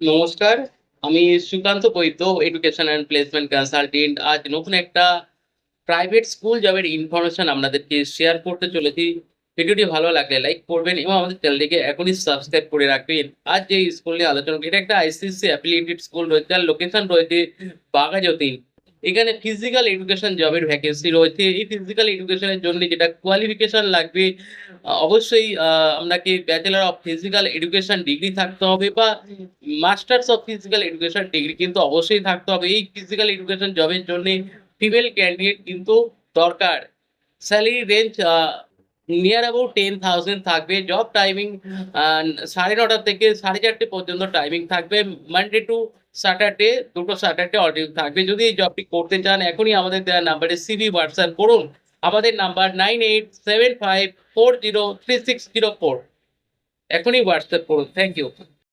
নমস্কার, আমি সুকান্ত বৈদ্য, education and placement consultant. আজ নতুন একটা প্রাইভেট স্কুল জবের ইনফরমেশন আপনাদেরকে শেয়ার করতে চলেছি। ভিডিওটি ভালো লাগলে লাইক করবেন এবং আমাদের চ্যানেলটিকে এখনই সাবস্ক্রাইব করে রাখবেন। আজ যে স্কুল নিয়ে আলোচনা করি, এটা একটা আইসিএসসি অ্যাফিলিয়েটেড স্কুল রয়েছে, আর লোকেশন রয়েছে বাঘাযতীন। এখানে ফিজিক্যাল এডুকেশন জবের ভ্যাকেন্সি রয়েছে। এই ফিজিক্যাল এডুকেশনের জন্য যেটা কোয়ালিফিকেশন লাগবে, অবশ্যই আপনাকে bachelor of physical education degree থাকতে হবে, বা masters of physical education degree কিন্তু অবশ্যই থাকতে হবে। এই ফিজিক্যাল এডুকেশন জবের জন্য ফিমেল ক্যান্ডিডেট কিন্তু দরকার। স্যালারি রেঞ্জ নিয়ার অ্যাবাউট 10,000 থাকবে। জব টাইমিং 9:30 থেকে 4:30 পর্যন্ত টাইমিং থাকবে। মানডে টু স্যাটারডে, দুটো স্যাটারডে অল্টারনেট থাকবে। যদি এই জবটি করতে চান, এখনই আমাদের দেওয়া নাম্বারে সিভি হোয়াটসঅ্যাপ করুন। আমাদের নাম্বার 9875403604। এখনই হোয়াটসঅ্যাপ করুন। Thank you.